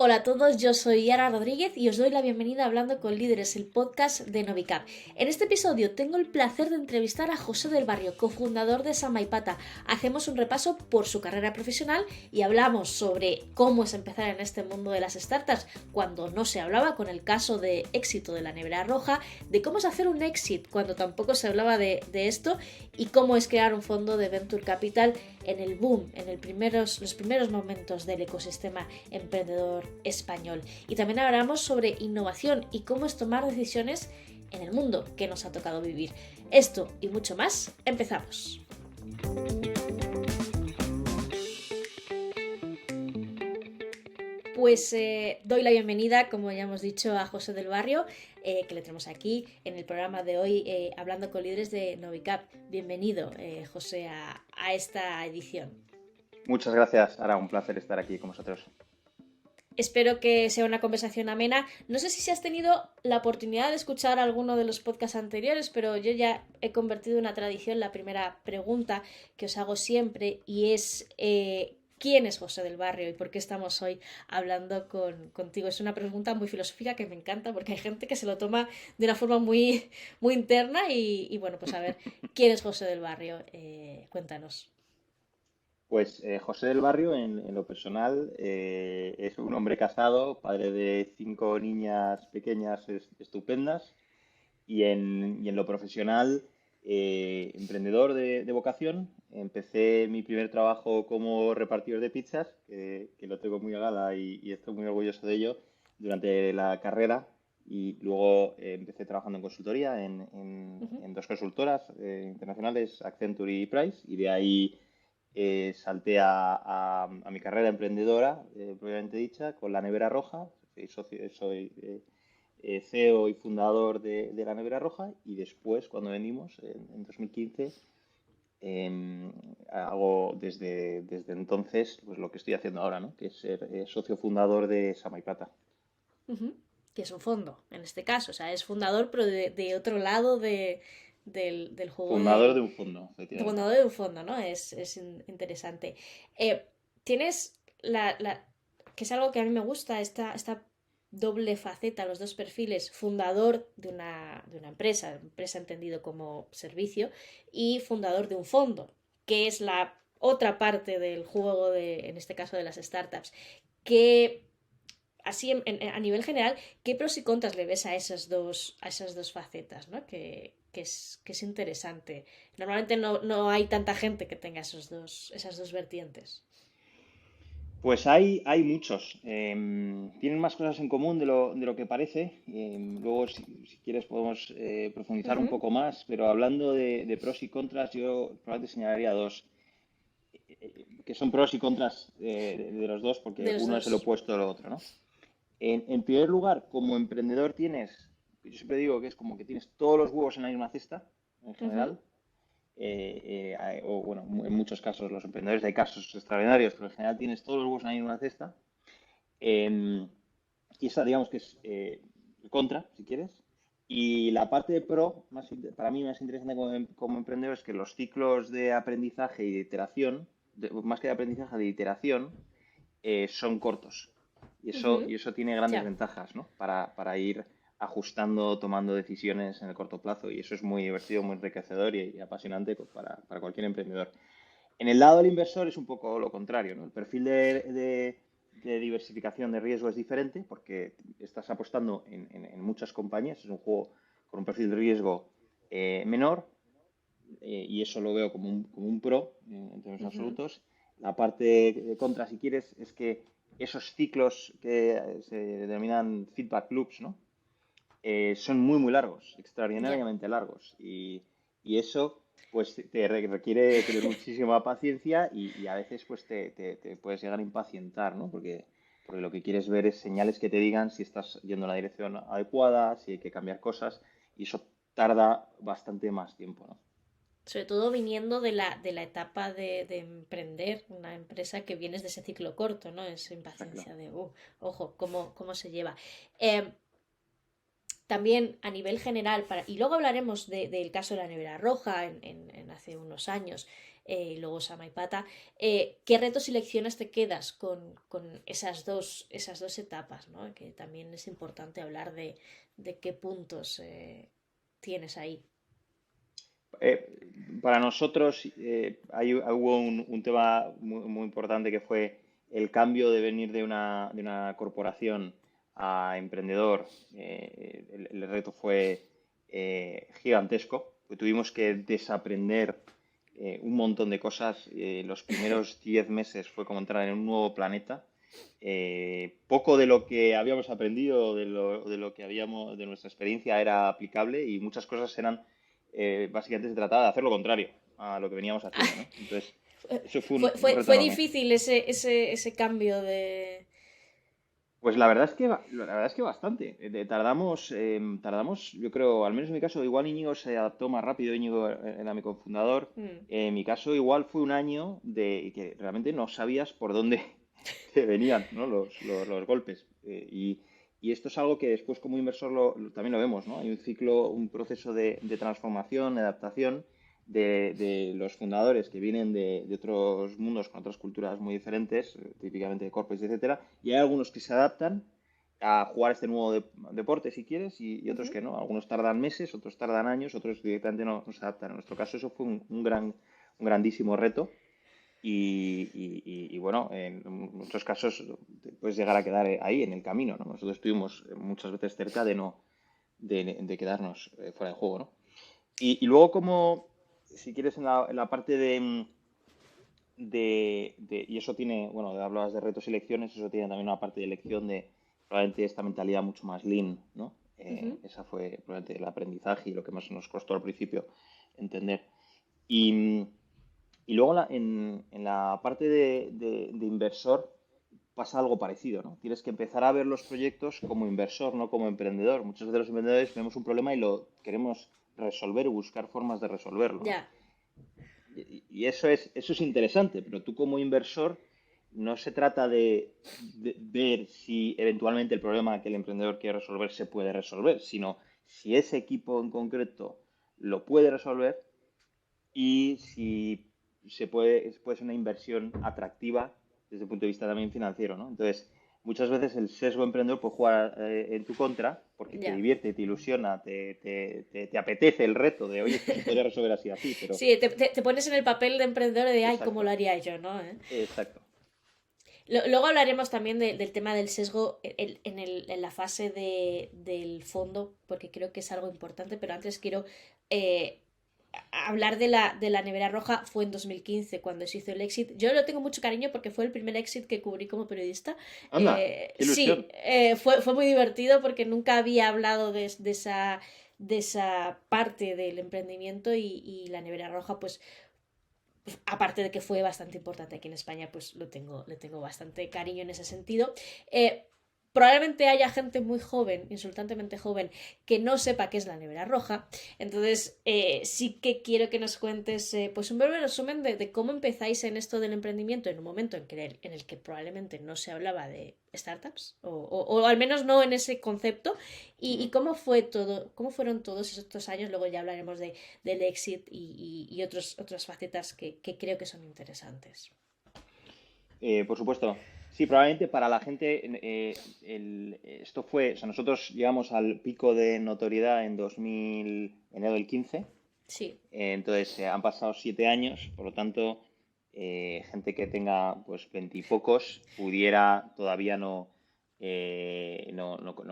Hola a todos, yo soy Yara Rodríguez y os doy la bienvenida a Hablando con Líderes, el podcast de Novicap. En este episodio tengo el placer de entrevistar a José del Barrio, cofundador de Samaipata. Hacemos un repaso por su carrera profesional y hablamos sobre cómo es empezar en este mundo de las startups cuando no se hablaba, con el caso de éxito de la nevera roja, de cómo es hacer un exit cuando tampoco se hablaba de esto y cómo es crear un fondo de Venture Capital en el boom, en los primeros momentos del ecosistema emprendedor español. Y también hablamos sobre innovación y cómo es tomar decisiones en el mundo que nos ha tocado vivir. Esto y mucho más, empezamos. Pues doy la bienvenida, como ya hemos dicho, a José del Barrio, que le tenemos aquí en el programa de hoy, hablando con líderes de Novicap. Bienvenido, José, a esta edición. Muchas gracias, Ara, un placer estar aquí con vosotros. Espero que sea una conversación amena. No sé si has tenido la oportunidad de escuchar alguno de los podcasts anteriores, pero yo ya he convertido en una tradición la primera pregunta que os hago siempre y es ¿quién es José del Barrio y por qué estamos hoy hablando contigo? Es una pregunta muy filosófica que me encanta porque hay gente que se lo toma de una forma muy, muy interna y bueno, pues a ver, ¿quién es José del Barrio? Cuéntanos. Pues José del Barrio, en lo personal, es un hombre casado, padre de 5 niñas pequeñas estupendas y en lo profesional, emprendedor de vocación. Empecé mi primer trabajo como repartidor de pizzas, que lo tengo muy a gala y estoy muy orgulloso de ello, durante la carrera. Y luego empecé trabajando en consultoría Uh-huh. en dos consultoras internacionales, Accenture y Price, y de ahí salté a mi carrera emprendedora, propiamente dicha, con la Nevera Roja. Soy CEO y fundador de la Nevera Roja, y después, cuando venimos, en 2015, hago desde entonces pues lo que estoy haciendo ahora, ¿no? Que es ser socio fundador de Samaipata. Uh-huh. Que es un fondo, en este caso. O sea, es fundador, pero de otro lado del juego Fundador de un fondo, de efectivamente. fundador de un fondo, ¿no? Es interesante. Tienes que es algo que a mí me gusta, esta doble faceta, los dos perfiles, fundador de una empresa entendido como servicio, y fundador de un fondo, que es la otra parte del juego en este caso de las startups, que así a nivel general, ¿qué pros y contras le ves a esas dos facetas, ¿no? Que es interesante. Normalmente no hay tanta gente que tenga esas dos vertientes. Pues hay muchos. Tienen más cosas en común de lo que parece. Luego, si quieres, podemos profundizar un Ujú. poco más, pero hablando de pros y contras, yo probablemente señalaría dos, que son pros y contras de los dos, porque De los uno es el dos. opuesto del otro, ¿no? En primer lugar, como emprendedor yo siempre digo que es como que tienes todos los huevos en la misma cesta, en Ujú. general. O bueno, en muchos casos, los emprendedores hay casos extraordinarios, pero en general tienes todos los huevos en la misma cesta. Eh, y esa, digamos que es contra, si quieres. Y la parte de pro, para mí más interesante como emprendedor, es que los ciclos de aprendizaje y de iteración, más que de aprendizaje, de iteración, son cortos. Y eso, Ujú. y eso tiene grandes Ya. ventajas, ¿no? Para ir ajustando, tomando decisiones en el corto plazo. Y eso es muy divertido, muy enriquecedor y apasionante para cualquier emprendedor. En el lado del inversor es un poco lo contrario, ¿no? El perfil de diversificación de riesgo es diferente porque estás apostando en muchas compañías, es un juego con un perfil de riesgo menor, y eso lo veo como un pro en términos Ujú. absolutos. La parte de contra, si quieres, es que esos ciclos que se denominan feedback loops, ¿no? Son muy, muy largos, Ya. extraordinariamente largos. Y eso pues requiere tener muchísima paciencia y a veces pues te puedes llegar a impacientar, ¿no? Porque lo que quieres ver es señales que te digan si estás yendo en la dirección adecuada, si hay que cambiar cosas, y eso tarda bastante más tiempo, ¿no? Sobre todo viniendo de la etapa de emprender una empresa que vienes de ese ciclo corto, ¿no? Esa Está claro. impaciencia ojo, cómo se lleva. Eh, También a nivel general, y luego hablaremos del caso de la nevera roja en hace unos años, y luego Samaipata. ¿Qué retos y lecciones te quedas con esas dos etapas, ¿no? Que también es importante hablar de qué puntos tienes ahí. Para nosotros hubo un tema muy importante que fue el cambio de venir de una corporación a emprendedor. El reto fue gigantesco, pues tuvimos que desaprender un montón de cosas. Los primeros 10 meses fue como entrar en un nuevo planeta. Poco de lo que habíamos aprendido, de lo que habíamos, de nuestra experiencia era aplicable y muchas cosas eran, básicamente se trataba de hacer lo contrario a lo que veníamos haciendo, ¿no? Entonces, eso fue un reto Fue enorme. difícil ese cambio de... Pues la verdad es que, la verdad es que bastante. Tardamos, yo creo, al menos en mi caso, igual Íñigo se adaptó más rápido, Íñigo era mi cofundador. Mm. En mi caso, igual fue un año de que realmente no sabías por dónde te venían, ¿no? Los golpes. Y esto es algo que después como inversor también lo vemos, ¿no? Hay un ciclo, un proceso de transformación, de adaptación de los fundadores que vienen de otros mundos con otras culturas muy diferentes, típicamente de corporates, etcétera, y hay algunos que se adaptan a jugar este nuevo deporte si quieres y otros Ujú. que no. Algunos tardan meses, otros tardan años, otros directamente no se adaptan. En nuestro caso eso fue un grandísimo reto y bueno, en muchos casos te puedes llegar a quedar ahí en el camino, ¿no? Nosotros estuvimos muchas veces cerca de quedarnos fuera de juego, ¿no? Y luego como, si quieres, en la parte y eso tiene, bueno, hablabas de retos y lecciones, eso tiene también una parte de lección de probablemente esta mentalidad mucho más lean, ¿no? Ujú. Esa fue probablemente el aprendizaje y lo que más nos costó al principio entender. Y, y luego en la parte de inversor pasa algo parecido, ¿no? Tienes que empezar a ver los proyectos como inversor, no como emprendedor. Muchos de los emprendedores vemos un problema y lo queremos resolver y buscar formas de resolverlo, ¿no? Ya. Y eso es interesante, pero tú como inversor no se trata de ver si eventualmente el problema que el emprendedor quiere resolver se puede resolver, sino si ese equipo en concreto lo puede resolver y si puede ser una inversión atractiva desde el punto de vista también financiero, ¿no? Entonces, muchas veces el sesgo emprendedor puede jugar en tu contra porque te Ya. divierte, te ilusiona, te apetece el reto de, oye, esto se podría resolver así, así, pero... Sí, te pones en el papel de emprendedor de, ay, ¿cómo Exacto, lo haría yo, no? ¿Eh? exacto. Luego hablaremos también del tema del sesgo en la fase del fondo, porque creo que es algo importante, pero antes quiero eh, hablar de la nevera roja. Fue en 2015 cuando se hizo el exit. Yo lo tengo mucho cariño porque fue el primer exit que cubrí como periodista. Anda, qué Sí, ilusión. fue muy divertido porque nunca había hablado de esa parte del emprendimiento y la nevera roja, pues aparte de que fue bastante importante aquí en España, pues le tengo bastante cariño en ese sentido. Eh, Probablemente haya gente muy joven, insultantemente joven, que no sepa qué es la nevera roja. Entonces, sí que quiero que nos cuentes pues un breve resumen de cómo empezáis en esto del emprendimiento en un momento en el que probablemente no se hablaba de startups, o al menos no en ese concepto, y Ujú. cómo fue todo, cómo fueron todos estos años. Luego ya hablaremos del exit y otras facetas que creo que son interesantes. Por supuesto. Sí, probablemente para la gente esto fue, o sea, nosotros llegamos al pico de notoriedad en 2000, enero del 15. Sí. Entonces han pasado 7 años, por lo tanto, gente que tenga pues veintipocos pudiera todavía no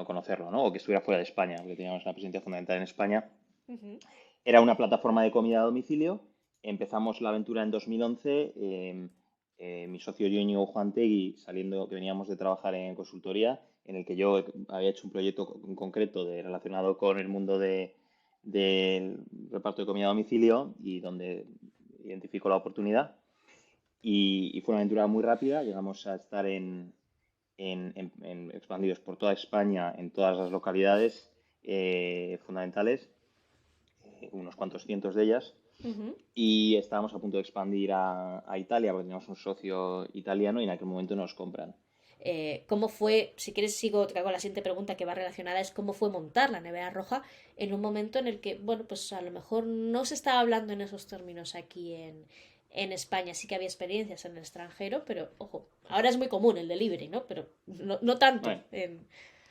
conocerlo, ¿no? O que estuviera fuera de España, porque teníamos una presencia fundamental en España. Ujú. Era una plataforma de comida a domicilio. Empezamos la aventura en 2011. Mi socio yo, Íñigo Juantegui, saliendo que veníamos de trabajar en consultoría, en el que yo había hecho un proyecto en concreto relacionado con el mundo del reparto de comida a domicilio y donde identificó la oportunidad. Y fue una aventura muy rápida. Llegamos a estar expandidos por toda España, en todas las localidades fundamentales, unos cuantos cientos de ellas, Ujú. y estábamos a punto de expandir a Italia porque teníamos un socio italiano y en aquel momento nos compran. ¿Cómo fue, si quieres sigo, te hago la siguiente pregunta que va relacionada, es cómo fue montar la nevera roja en un momento en el que, bueno, pues a lo mejor no se estaba hablando en esos términos aquí en España. Sí que había experiencias en el extranjero, pero ojo, ahora es muy común el delivery, ¿no? Pero no tanto. Vale,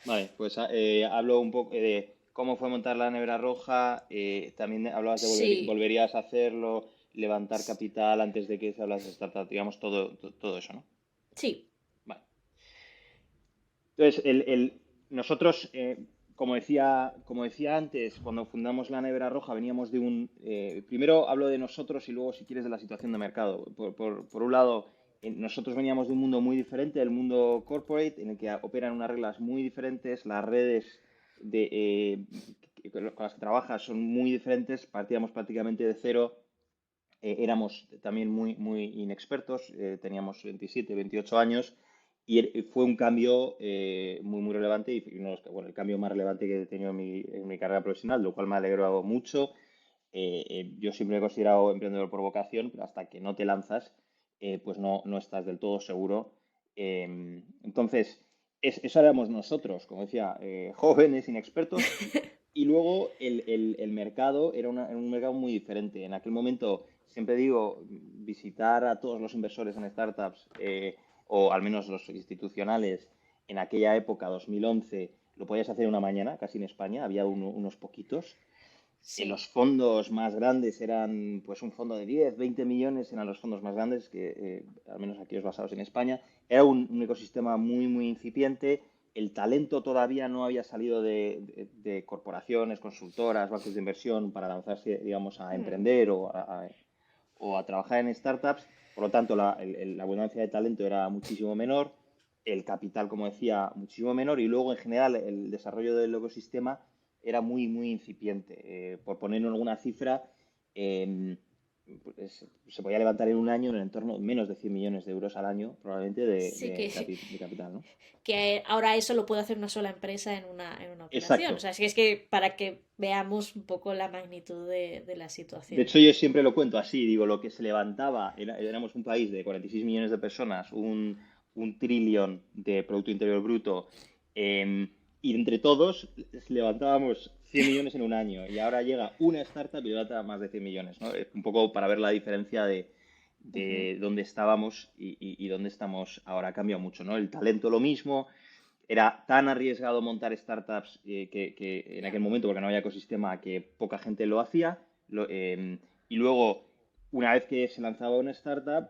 vale, pues hablo un poco de cómo fue montar la nevera roja, también hablabas de Sí, volverías a hacerlo, levantar capital antes de que se hablas de startup, digamos, todo eso, ¿no? sí. Vale. Entonces, nosotros, como decía antes, cuando fundamos la Nevera Roja, veníamos de primero hablo de nosotros y luego, si quieres, de la situación de mercado. Por un lado, nosotros veníamos de un mundo muy diferente, del mundo corporate, en el que operan unas reglas muy diferentes, las redes con las que trabajas son muy diferentes, partíamos prácticamente de cero. Éramos también muy inexpertos, teníamos 27, 28 años y fue un cambio muy relevante y bueno, el cambio más relevante que he tenido en mi carrera profesional, lo cual me alegró mucho. Yo siempre me he considerado emprendedor por vocación, pero hasta que no te lanzas, pues no estás del todo seguro. Entonces, eso éramos nosotros, como decía, jóvenes, inexpertos, y luego el mercado era un mercado muy diferente. En aquel momento, siempre digo, visitar a todos los inversores en startups, o al menos los institucionales, en aquella época, 2011, lo podías hacer una mañana, casi en España, había unos poquitos. Sí. Los fondos más grandes eran, pues un fondo de 10, 20 millones, eran los fondos más grandes, que al menos aquellos basados en España. Era un ecosistema muy incipiente. El talento todavía no había salido de corporaciones, consultoras, bancos de inversión para lanzarse, digamos, a Mm, emprender o a trabajar en startups. Por lo tanto, la abundancia de talento era muchísimo menor, el capital, como decía, muchísimo menor y luego, en general, el desarrollo del ecosistema era muy incipiente. Por poner alguna cifra, eh, pues, se podía levantar en un año en el entorno de menos de 100 millones de euros al año, probablemente sí que, de capital, ¿no? que ahora eso lo puede hacer una sola empresa en una operación. O Exacto. sea, es que para que veamos un poco la magnitud de la De situación. hecho, yo siempre lo cuento así, digo, lo que se levantaba, éramos un país de 46 millones de personas, un trillón de Producto Interior Bruto, y entre todos levantábamos 100 millones en un año, y ahora llega una startup y levanta más de 100 millones, ¿no? Un poco para ver la diferencia Ujú. de dónde estábamos y dónde estamos ahora. Ha cambiado mucho, ¿no? El talento lo mismo, era tan arriesgado montar startups que en Ya. aquel momento, porque no había ecosistema, que poca gente lo hacía. Y luego, una vez que se lanzaba una startup,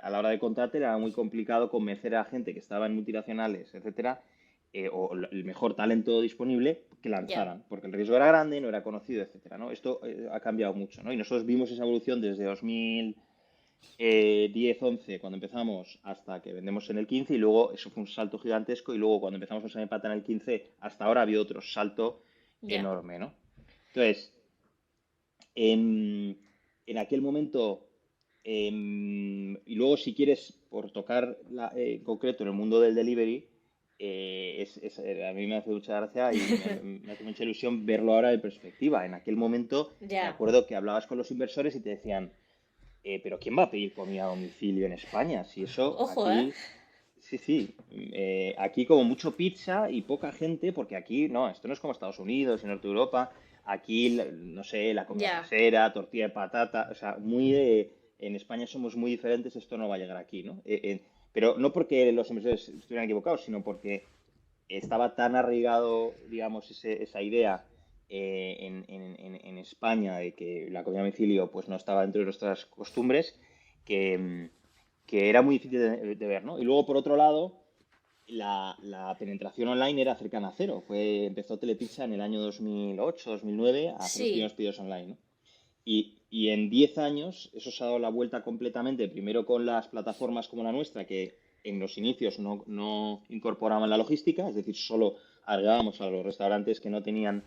a la hora de contratar era muy complicado convencer a gente que estaba en multinacionales, etcétera, o el mejor talento disponible, que Ya. lanzaran, porque el riesgo era grande, no era conocido, etcétera, ¿no? Esto ha cambiado mucho, ¿no? Y nosotros vimos esa evolución desde 10, 11 cuando empezamos hasta que vendemos en el 15 y luego eso fue un salto gigantesco y luego cuando empezamos a Pata en el 15 hasta ahora había otro salto Ya. enorme, ¿no? Entonces, en aquel momento, y luego si quieres, por tocar en concreto en el mundo del delivery, a mí me hace mucha gracia y me hace mucha ilusión verlo ahora de perspectiva. En aquel momento me Ya. acuerdo que hablabas con los inversores y te decían, pero ¿quién va a pedir comida a domicilio en España? Si eso Ojo, ¿eh? aquí, sí. Aquí como mucho pizza y poca gente, porque aquí, no, esto no es como Estados Unidos y Norte de Europa. Aquí, no sé, la comida Ya. casera, tortilla de patata, o sea, en España somos muy diferentes, esto no va a llegar aquí, ¿no? Pero no porque los inversores estuvieran equivocados, sino porque estaba tan arraigado, digamos, esa idea en España de que la comida a domicilio pues no estaba dentro de nuestras costumbres que, que era muy difícil de ver, ¿no? Y luego, por otro lado, la penetración online era cercana a cero. Empezó Telepizza en el año 2008, 2009 a hacer los primeros Sí. pedidos online, ¿no? Y en 10 años eso se ha dado la vuelta completamente, primero con las plataformas como la nuestra, que en los inicios no incorporaban la logística, es decir, solo agregábamos a los restaurantes que no tenían,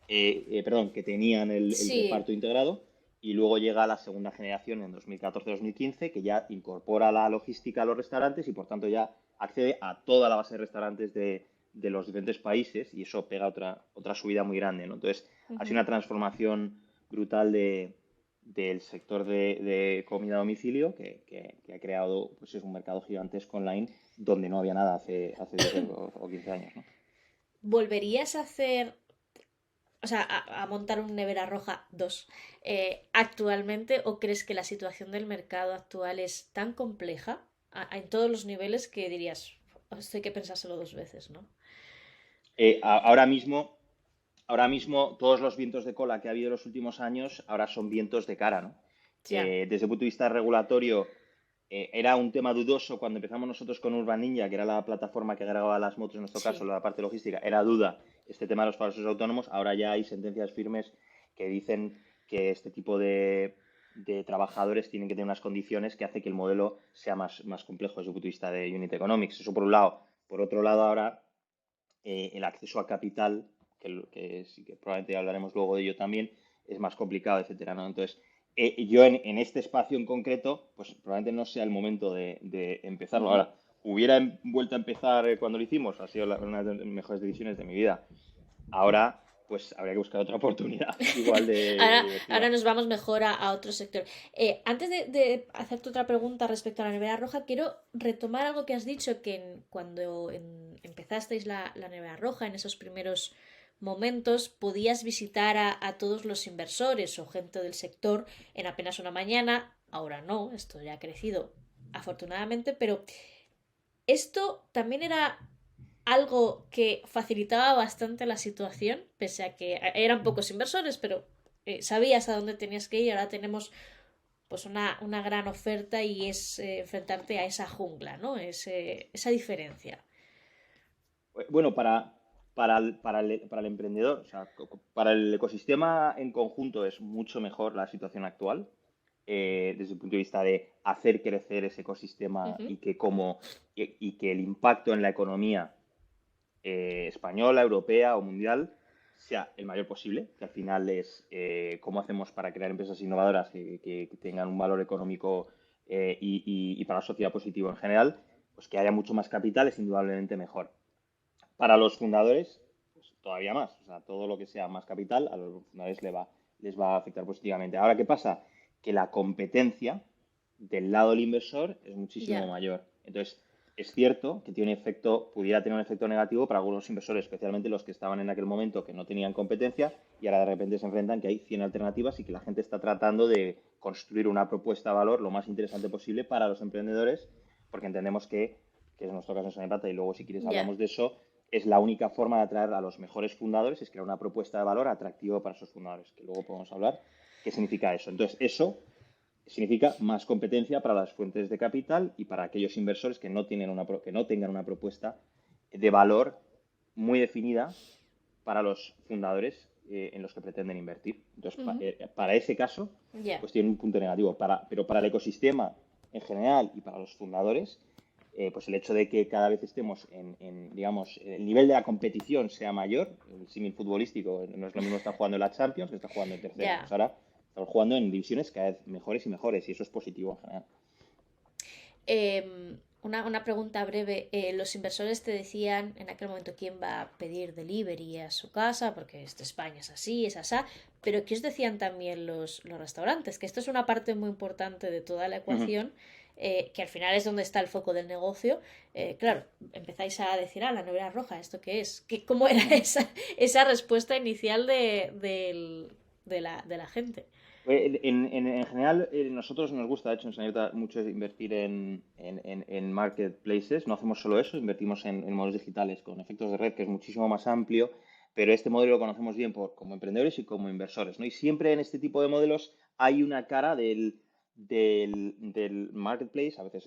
perdón, que tenían el Sí. reparto integrado, y luego llega la segunda generación en 2014-2015, que ya incorpora la logística a los restaurantes y por tanto ya accede a toda la base de restaurantes de los diferentes países y eso pega otra subida muy grande, ¿no? Entonces, ha sido Ujú. una transformación brutal del sector de comida a domicilio que ha creado pues, es un mercado gigantesco online donde no había nada hace 10 o 15 años, ¿no? ¿Volverías a hacer o sea, a montar un nevera roja 2 actualmente, o crees que la situación del mercado actual es tan compleja en todos los niveles que dirías, esto hay que pensárselo dos veces, ¿no? Eh, a- ahora mismo, ahora mismo todos los vientos de cola que ha habido en los últimos años ahora son vientos de cara, ¿no? Ya, Desde el punto de vista regulatorio, era un tema dudoso cuando empezamos nosotros con Urban Ninja, que era la plataforma que grababa las motos, en nuestro caso, sí, la parte logística, era duda este tema de los falsos autónomos. Ahora ya hay sentencias firmes que dicen que este tipo de trabajadores tienen que tener unas condiciones que hace que el modelo sea más complejo desde el punto de vista de unit economics. Eso por un lado. Por otro lado, ahora el acceso a capital, que sí que probablemente hablaremos luego de ello también, es más complicado, etcétera, ¿no? Entonces, yo en este espacio en concreto, pues probablemente no sea el momento de empezarlo. ujú. Ahora, hubiera vuelto a empezar cuando lo hicimos, ha sido una de las mejores decisiones de mi vida. Ahora, pues habría que buscar otra oportunidad igual de Ahora divertida. nos vamos mejor a otro sector. Antes de hacerte otra pregunta respecto a la nevera roja, quiero retomar algo que has dicho, que cuando empezasteis la nevera roja, en esos primeros momentos, podías visitar a todos los inversores o gente del sector en apenas una mañana. Ahora no, esto ya ha crecido afortunadamente, pero esto también era algo que facilitaba bastante la situación, pese a que eran pocos inversores, pero sabías a dónde tenías que ir. Ahora tenemos pues una gran oferta y es enfrentarte a esa jungla, ¿no? Esa diferencia. Bueno, para el emprendedor, o sea, para el ecosistema en conjunto es mucho mejor la situación actual, desde el punto de vista de hacer crecer ese ecosistema Ujú. y que el impacto en la economía española, europea o mundial sea el mayor posible, que al final es cómo hacemos para crear empresas innovadoras que tengan un valor económico y para la sociedad positivo en general, pues que haya mucho más capital es indudablemente mejor. Para los fundadores, pues todavía más. O sea, todo lo que sea más capital a los fundadores les va a afectar positivamente. Ahora, ¿qué pasa? Que la competencia del lado del inversor es muchísimo Ya. mayor. Entonces, es cierto que tiene un efecto, pudiera tener un efecto negativo para algunos inversores, especialmente los que estaban en aquel momento que no tenían competencia y ahora de repente se enfrentan que hay 100 alternativas y que la gente está tratando de construir una propuesta de valor lo más interesante posible para los emprendedores, porque entendemos que es nuestro caso en Sanepata y luego si quieres Ya. hablamos de eso, es la única forma de atraer a los mejores fundadores, es crear una propuesta de valor atractiva para esos fundadores, que luego podemos hablar qué significa eso. Entonces, eso significa más competencia para las fuentes de capital y para aquellos inversores que que no tengan una propuesta de valor muy definida para los fundadores en los que pretenden invertir. Entonces, Ujú. para ese caso, Ya. pues tiene un punto negativo. Pero para el ecosistema en general y para los fundadores, pues el hecho de que cada vez estemos digamos, el nivel de la competición sea mayor, el símil futbolístico, no es lo mismo estar jugando en la Champions que estar jugando en tercera. Pues Ya. ahora estamos jugando en divisiones cada vez mejores y mejores, y eso es positivo en general. Una pregunta breve. Los inversores te decían en aquel momento quién va a pedir delivery a su casa, porque España es así, es asá, pero ¿qué os decían también los restaurantes? Que esto es una parte muy importante de toda la ecuación, que al final es donde está el foco del negocio. Claro, empezáis a decir, la nevera roja, ¿esto qué es? ¿Cómo era esa respuesta inicial de la gente? En general, nosotros nos gusta, de hecho, en Sanidad mucho invertir en marketplaces. No hacemos solo eso, invertimos en modelos digitales con efectos de red, que es muchísimo más amplio, pero este modelo lo conocemos bien como emprendedores y como inversores, ¿no? Y siempre en este tipo de modelos hay una cara del marketplace, a veces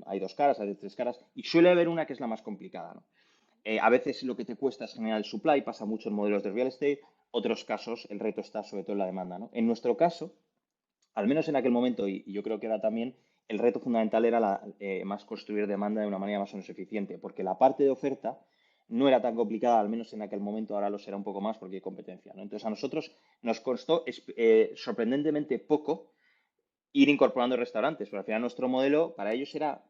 hay dos caras, a veces tres caras, y suele haber una que es la más complicada, ¿no? A veces lo que te cuesta es generar el supply, pasa mucho en modelos de real estate, otros casos el reto está sobre todo en la demanda, ¿no? En nuestro caso, al menos en aquel momento, y yo creo que ahora también, el reto fundamental era más construir demanda de una manera más o menos eficiente, porque la parte de oferta no era tan complicada, al menos en aquel momento, ahora lo será un poco más porque hay competencia, ¿no? Entonces a nosotros nos costó sorprendentemente poco ir incorporando restaurantes, pero al final nuestro modelo para ellos era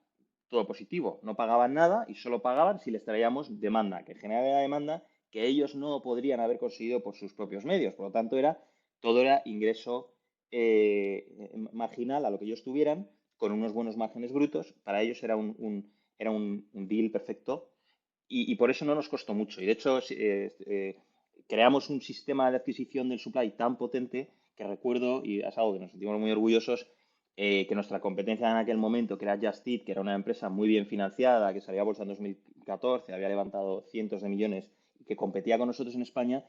todo positivo, no pagaban nada y solo pagaban si les traíamos demanda, que generaba la demanda que ellos no podrían haber conseguido por sus propios medios, por lo tanto todo era ingreso marginal a lo que ellos tuvieran, con unos buenos márgenes brutos, para ellos era un deal perfecto y por eso no nos costó mucho. Y de hecho, creamos un sistema de adquisición del supply tan potente que recuerdo, y es algo que nos sentimos muy orgullosos, que nuestra competencia en aquel momento, que era Just Eat, que era una empresa muy bien financiada, que salía a bolsa en 2014, había levantado cientos de millones y que competía con nosotros en España,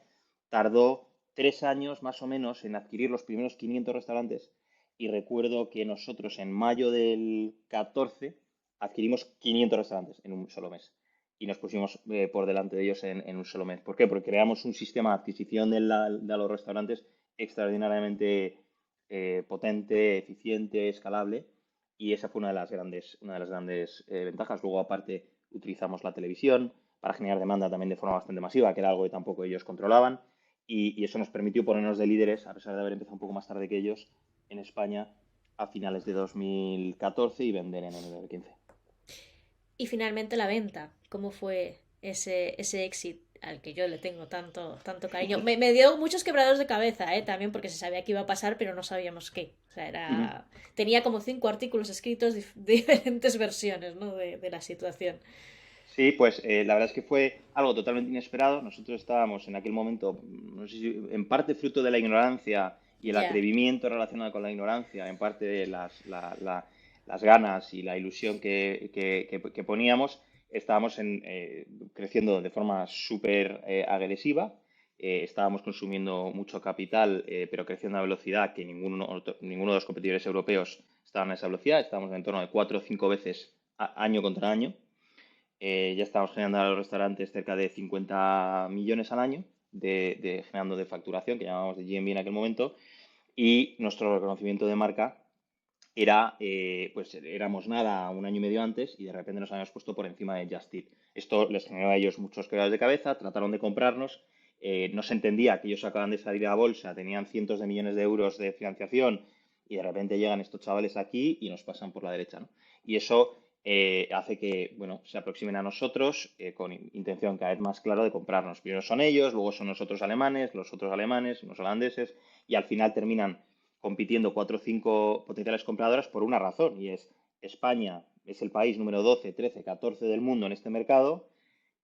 tardó 3 años más o menos en adquirir los primeros 500 restaurantes. Y recuerdo que nosotros en mayo del 14 adquirimos 500 restaurantes en un solo mes y nos pusimos por delante de ellos en un solo mes. ¿Por qué? Porque creamos un sistema de adquisición de los restaurantes extraordinariamente potente, eficiente, escalable, y esa fue una de las grandes ventajas. Luego, aparte, utilizamos la televisión para generar demanda también de forma bastante masiva, que era algo que tampoco ellos controlaban, y eso nos permitió ponernos de líderes, a pesar de haber empezado un poco más tarde que ellos, en España a finales de 2014 y vender en enero del 15. Y finalmente la venta. ¿Cómo fue ese éxito al que yo le tengo tanto cariño? Me dio muchos quebraderos de cabeza, también porque se sabía que iba a pasar, pero no sabíamos qué. O sea, Ujú. tenía como 5 artículos escritos, diferentes versiones, ¿no? de la situación. Sí, pues la verdad es que fue algo totalmente inesperado. Nosotros estábamos en aquel momento, no sé si en parte fruto de la ignorancia y el Ya. atrevimiento relacionado con la ignorancia, en parte de las ganas y la ilusión que poníamos, estábamos creciendo de forma súper agresiva. Estábamos consumiendo mucho capital, pero creciendo a una velocidad que ninguno de los competidores europeos estaban a esa velocidad. Estábamos en torno de 4 o 5 veces año contra año. Ya estamos generando a los restaurantes cerca de 50 millones al año generando de facturación, que llamábamos de GMV en aquel momento, y nuestro reconocimiento de marca pues éramos nada un año y medio antes y de repente nos habíamos puesto por encima de Just Eat. Esto les generó a ellos muchos quebraderos de cabeza, trataron de comprarnos, no se entendía que ellos acaban de salir a bolsa, tenían cientos de millones de euros de financiación y de repente llegan estos chavales aquí y nos pasan por la derecha, ¿no? Y eso hace que, bueno, se aproximen a nosotros con intención cada vez más clara de comprarnos. Primero son ellos, luego son nosotros alemanes, los otros alemanes, unos holandeses, y al final terminan compitiendo 4 o 5 potenciales compradoras por una razón, y es España es el país número 12, 13, 14 del mundo en este mercado,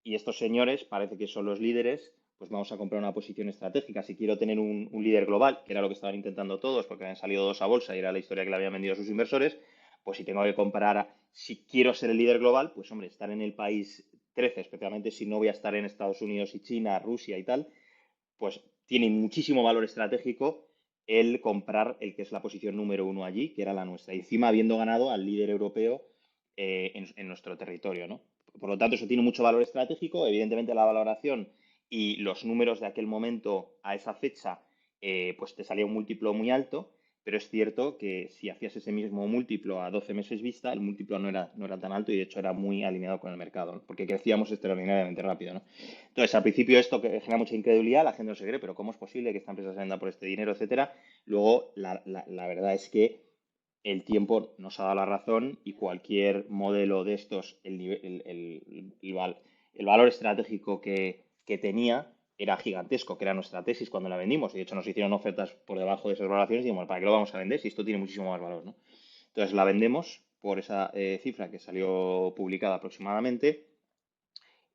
y estos señores parece que son los líderes, pues vamos a comprar una posición estratégica. Si quiero tener un líder global, que era lo que estaban intentando todos, porque habían salido dos a bolsa y era la historia que le habían vendido a sus inversores, pues si tengo que comparar, si quiero ser el líder global, pues hombre, estar en el país 13, especialmente si no voy a estar en Estados Unidos y China, Rusia y tal, pues tiene muchísimo valor estratégico el comprar el que es la posición número uno allí, que era la nuestra, y encima habiendo ganado al líder europeo en nuestro territorio, ¿no? Por lo tanto, eso tiene mucho valor estratégico. Evidentemente, la valoración y los números de aquel momento a esa fecha, pues te salía un múltiplo muy alto, pero es cierto que si hacías ese mismo múltiplo a 12 meses vista, el múltiplo no era tan alto y de hecho era muy alineado con el mercado, ¿no? Porque crecíamos extraordinariamente rápido, ¿no? Entonces, al principio esto que genera mucha incredulidad, la gente no se cree, pero ¿cómo es posible que esta empresa se venda por este dinero, etcétera? Luego, la verdad es que el tiempo nos ha dado la razón y cualquier modelo de estos, el valor estratégico que tenía era gigantesco, que era nuestra tesis cuando la vendimos. Y de hecho nos hicieron ofertas por debajo de esas valoraciones y dijimos, ¿para qué lo vamos a vender si esto tiene muchísimo más valor, ¿no? Entonces la vendemos por esa cifra que salió publicada aproximadamente,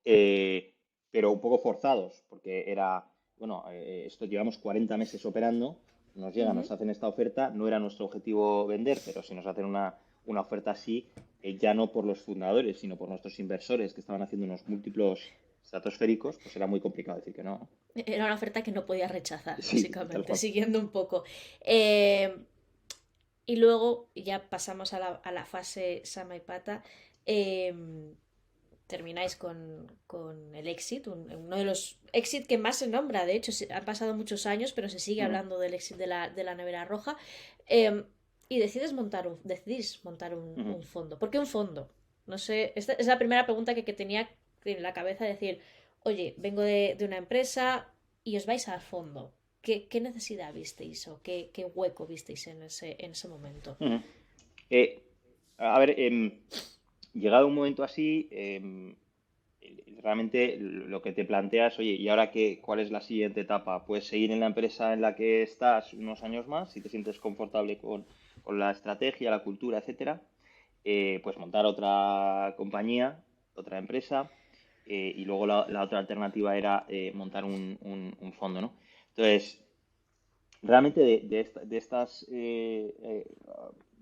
eh, pero un poco forzados, porque era, bueno, esto llevamos 40 meses operando, nos llegan, Ujú. nos hacen esta oferta, no era nuestro objetivo vender, pero si nos hacen una oferta así, ya no por los fundadores, sino por nuestros inversores que estaban haciendo unos múltiplos estratosféricos, pues era muy complicado decir que no, ¿no? Era una oferta que no podía rechazar, Sí, tal básicamente, cual. siguiendo un poco. Eh, y luego ya pasamos a la fase Sama y Pata. Eh, Termináis con el Exit, uno de los Exit que más se nombra. De hecho, han pasado muchos años, pero se sigue Ujú, hablando del Exit de la nevera roja. Y decidís montar ujú. un fondo. ¿Por qué un fondo? No sé, esta es la primera pregunta que tenía en la cabeza, decir, oye, vengo de una empresa y os vais al fondo. ¿Qué necesidad visteis o qué hueco visteis en ese momento? Ujú. Eh, a ver, llegado un momento así, realmente lo que te planteas, oye, ¿y ahora qué? ¿Cuál es la siguiente etapa? ¿Puedes seguir en la empresa en la que estás unos años más, si te sientes confortable con la estrategia, la cultura, etcétera? Pues montar otra compañía, otra empresa, y luego la otra alternativa era montar un fondo, ¿no? Entonces, realmente de estas,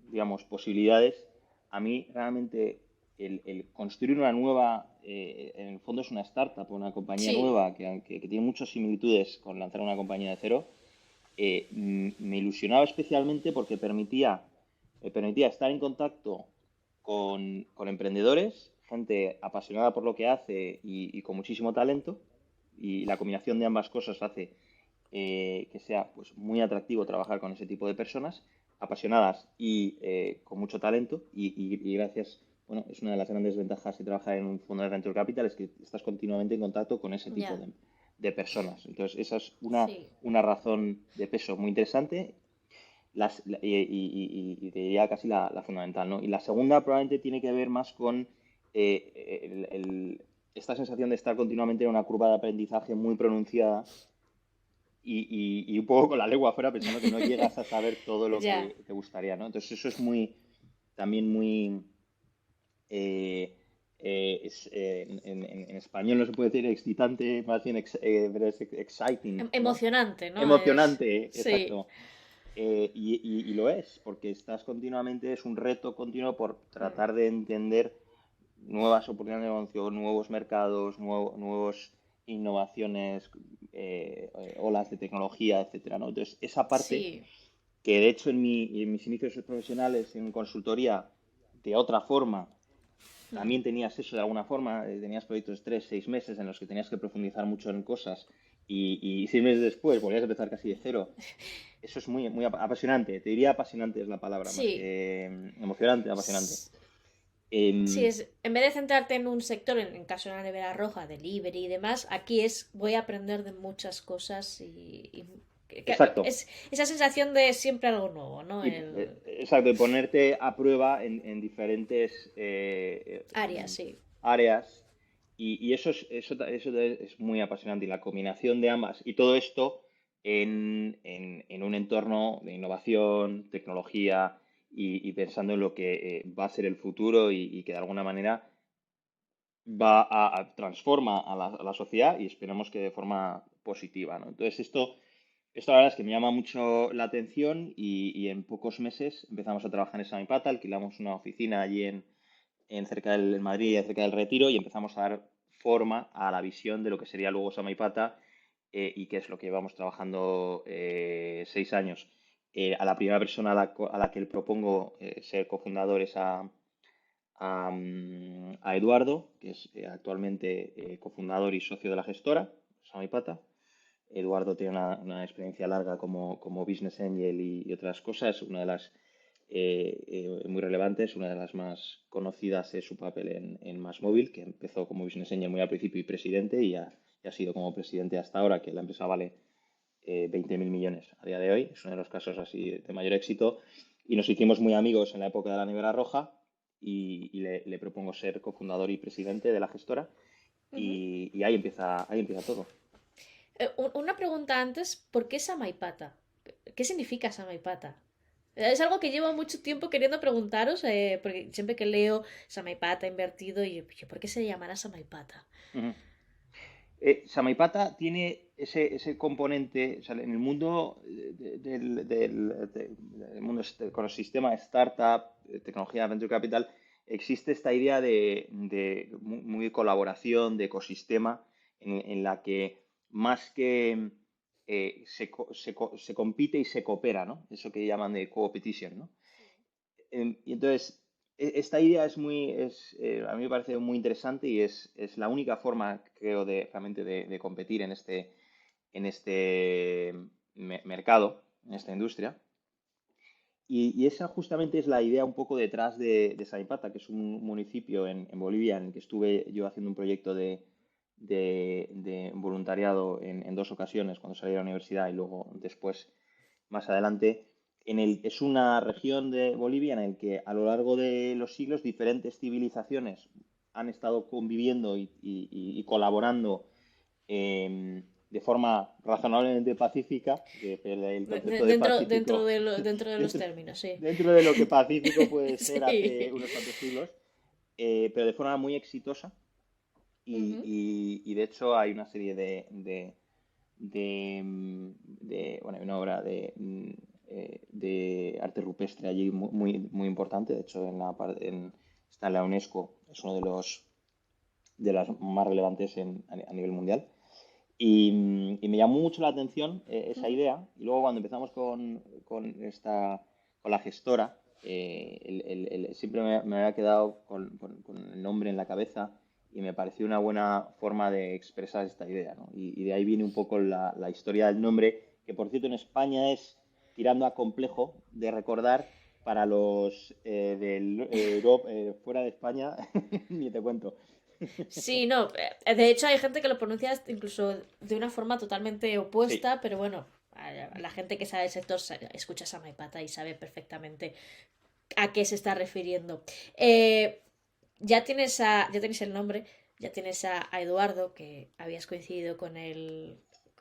digamos, posibilidades, a mí realmente el construir una nueva, en el fondo es una startup, una compañía Sí, nueva que tiene muchas similitudes con lanzar una compañía de cero, me ilusionaba especialmente porque me permitía estar en contacto con emprendedores, gente apasionada por lo que hace y con muchísimo talento, y la combinación de ambas cosas hace que sea pues, muy atractivo trabajar con ese tipo de personas, apasionadas y con mucho talento, y gracias, bueno, es una de las grandes ventajas de trabajar en un fondo de venture capital, es que estás continuamente en contacto con ese tipo ya, de personas. Entonces, esa es sí. una razón de peso muy interesante y te diría casi la fundamental, ¿no? Y la segunda probablemente tiene que ver más con esta sensación de estar continuamente en una curva de aprendizaje muy pronunciada y un poco con la lengua afuera pensando que no llegas a saber todo lo Ya. que te gustaría, ¿no? Entonces eso es muy, también muy, eh, en español no se puede decir excitante, más bien pero es exciting, ¿no? Emocionante, ¿no? Es. Emocionante, Sí. exacto. Y lo es, porque estás continuamente, es un reto continuo por Mm. tratar de entender nuevas oportunidades de negocio, nuevos mercados, nuevos innovaciones, olas de tecnología, etcétera, ¿no? Entonces, esa parte Sí. que de hecho en mis inicios profesionales en consultoría, de otra forma, Mm. también tenías eso de alguna forma, tenías proyectos de 3, 6 meses en los que tenías que profundizar mucho en cosas y 6 meses después volvías a empezar casi de cero. Eso es muy apasionante, te diría apasionante es la palabra, más Sí. que emocionante, apasionante. Sí, Em, en vez de centrarte en un sector, en caso de una nevera roja, delivery y demás, aquí es voy a aprender de muchas cosas exacto, es esa sensación de siempre algo nuevo, ¿no? exacto, y ponerte a prueba en diferentes Áreas, sí. áreas y eso es muy apasionante y la combinación de ambas y todo esto en un entorno de innovación, tecnología y pensando en lo que va a ser el futuro y que de alguna manera transforma a la sociedad y esperamos que de forma positiva, ¿no? Entonces esto la verdad es que me llama mucho la atención y en pocos meses empezamos a trabajar en Samipata, alquilamos una oficina allí en cerca en Madrid, cerca del Retiro, y empezamos a dar forma a la visión de lo que sería luego Samaipata y que es lo que llevamos trabajando 6 años. A la primera persona a la que le propongo ser cofundador es a Eduardo, que es actualmente cofundador y socio de la gestora, Samaipata. Eduardo tiene una experiencia larga como business angel y otras cosas. Una de las muy relevantes, una de las más conocidas es su papel en MásMóvil, que empezó como business angel muy al principio y presidente y ha sido como presidente hasta ahora, que la empresa vale 20.000 millones a día de hoy. Es uno de los casos así de mayor éxito. Y nos hicimos muy amigos en la época de la nevera roja y le propongo ser cofundador y presidente de la gestora Ujú. y ahí empieza todo. Una pregunta antes, ¿por qué Samaipata? ¿Qué significa Samaipata? Es algo que llevo mucho tiempo queriendo preguntaros, porque siempre que leo Samaipata invertido, y yo, ¿por qué se llamará Samaipata? Ujú. Samaipata tiene ese componente, o sea, en el mundo del mundo con el sistema startup, tecnología, venture capital, existe esta idea de muy colaboración, de ecosistema, en la que más que se compite y se coopera, ¿no? Eso que llaman de co-opetition, ¿no? Y entonces, esta idea a mí me parece muy interesante y es la única forma, creo, realmente de competir en este mercado, en esta industria. Y esa justamente es la idea un poco detrás de Saipata, que es un municipio en Bolivia en el que estuve yo haciendo un proyecto de voluntariado en 2 ocasiones, cuando salí de la universidad y luego después más adelante, es una región de Bolivia en la que a lo largo de los siglos diferentes civilizaciones han estado conviviendo y colaborando de forma razonablemente pacífica, que el concepto de pacífico Dentro de los dentro, términos, sí. dentro de lo que pacífico puede ser hace Sí. unos cuantos siglos, pero de forma muy exitosa Ujú. y de hecho hay una serie bueno, hay una obra de arte rupestre allí muy importante. De hecho, está en la UNESCO, es uno de las más relevantes a nivel mundial. Y me llamó mucho la atención esa Ujú. idea. Y luego cuando empezamos con la gestora, siempre me había quedado con el nombre en la cabeza y me pareció una buena forma de expresar esta idea, ¿no? Y de ahí viene un poco la historia del nombre, que por cierto en España es tirando a complejo de recordar para los fuera de España, ni te cuento. Sí, no, de hecho hay gente que lo pronuncia incluso de una forma totalmente Sí. opuesta, pero bueno, la gente que sabe el sector escucha esa maipata y sabe perfectamente a qué se está refiriendo. Eh, ya tienes el nombre, ya tienes a Eduardo, que habías coincidido con él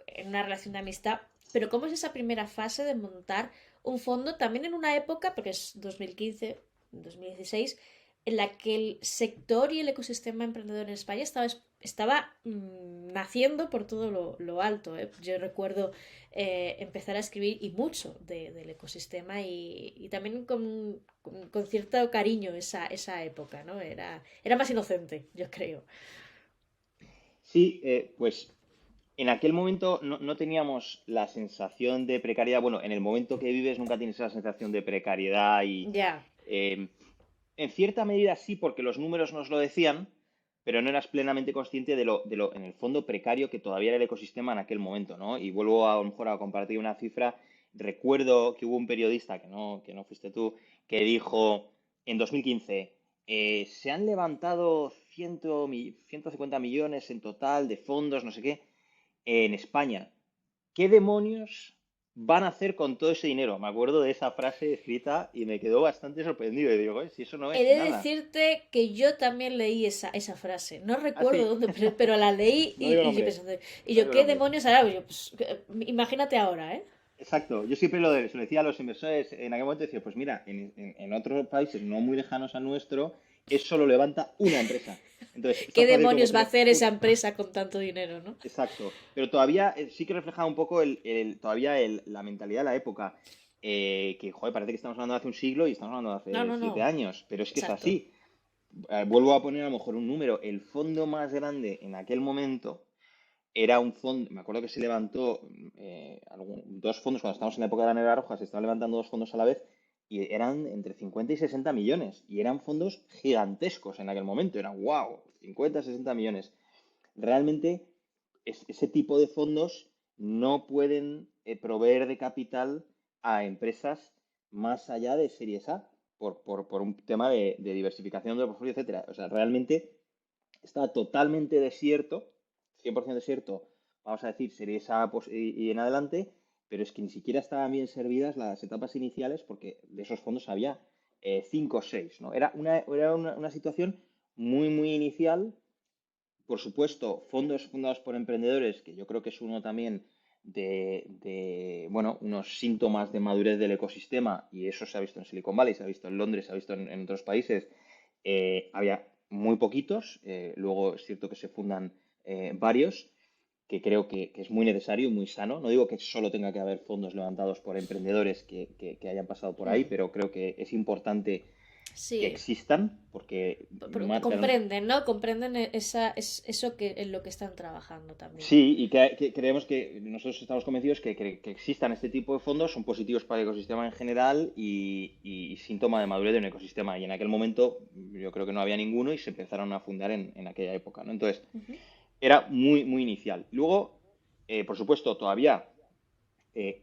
en una relación de amistad, pero ¿cómo es esa primera fase de montar un fondo también en una época, porque es 2015, 2016, en la que el sector y el ecosistema emprendedor en España estaba naciendo por todo lo alto, ¿eh? Yo recuerdo empezar a escribir y mucho del ecosistema y también con cierto cariño esa época, ¿no? Era más inocente, yo creo. Sí, pues en aquel momento no teníamos la sensación de precariedad. Bueno, en el momento que vives nunca tienes esa sensación de precariedad Ya, eh, en cierta medida sí, porque los números nos lo decían, pero no eras plenamente consciente de lo, en el fondo, precario que todavía era el ecosistema en aquel momento, ¿no? Y vuelvo a lo mejor a compartir una cifra. Recuerdo que hubo un periodista, que no fuiste tú, que dijo en 2015, se han levantado 150 millones en total de fondos, no sé qué, en España. ¿Qué demonios van a hacer con todo ese dinero? Me acuerdo de esa frase escrita y me quedó bastante sorprendido. Y digo, si eso no he es de nada. decirte que yo también leí esa frase. No Ah, recuerdo sí. dónde, pero la leí No digo y yo nombres. pensando, y No yo, digo ¿qué nombres. demonios hará? Yo, pues, imagínate ahora, ¿eh? Exacto. Yo siempre se lo decía a los inversores en aquel momento, decía, pues mira, en otros países no muy lejanos a nuestro, eso lo levanta una empresa. Entonces, es ¿Qué tan fácil como demonios va a tener hacer esa una. empresa con tanto dinero, no? Exacto, pero todavía sí que refleja un poco todavía la mentalidad de la época, que joder, parece que estamos hablando de hace un siglo y estamos hablando de No, hace no, siete no. años, pero es que es Exacto. así. Vuelvo a poner a lo mejor un número, el fondo más grande en aquel momento era un fondo, me acuerdo que se levantó dos fondos, cuando estábamos en la época de la nevera roja, se estaban levantando dos fondos a la vez y eran entre 50 y 60 millones y eran fondos gigantescos en aquel momento, eran wow, 50, 60 millones. Realmente ese tipo de fondos no pueden proveer de capital a empresas más allá de Series A por un tema de diversificación del portfolio, etcétera. O sea, realmente está totalmente desierto, 100% desierto, vamos a decir, Series A y en adelante, pero es que ni siquiera estaban bien servidas las etapas iniciales porque de esos fondos había 5 o 6, ¿no? Era una situación muy inicial. Por supuesto, fondos fundados por emprendedores, que yo creo que es uno también bueno, unos síntomas de madurez del ecosistema, y eso se ha visto en Silicon Valley, se ha visto en Londres, se ha visto en otros países. Había muy poquitos, luego es cierto que se fundan varios, que creo que es muy necesario y muy sano. No digo que solo tenga que haber fondos levantados por emprendedores que hayan pasado por ahí, Hmm. pero creo que es importante que Sí. existan porque marcan. Comprenden, ¿no? Comprenden eso que en lo que están trabajando también. Sí, y que creemos que nosotros estamos convencidos que existan este tipo de fondos son positivos para el ecosistema en general y síntoma de madurez de un ecosistema. Y en aquel momento yo creo que no había ninguno y se empezaron a fundar en aquella época, ¿no? Entonces, Ujú. era muy inicial. Luego, por supuesto, todavía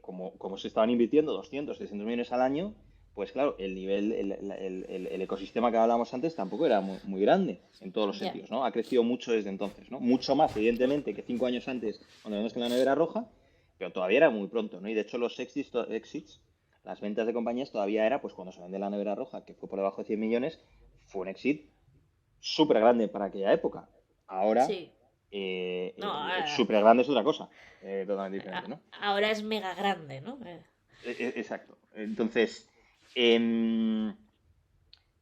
como se estaban invirtiendo 200, 300 millones al año, pues claro, el nivel, el ecosistema que hablábamos antes tampoco era muy grande en todos los Ya. sentidos, ¿no? Ha crecido mucho desde entonces, ¿no? Mucho más, evidentemente, que 5 años antes, cuando vimos que la nevera roja, pero todavía era muy pronto, ¿no? Y de hecho los exits, las ventas de compañías todavía era, pues cuando se vende la nevera roja, que fue por debajo de 100 millones, fue un exit súper grande para aquella época. Ahora, Sí. No, súper grande es otra cosa, totalmente diferente, ¿no? ahora es mega grande, ¿no? Exacto. Entonces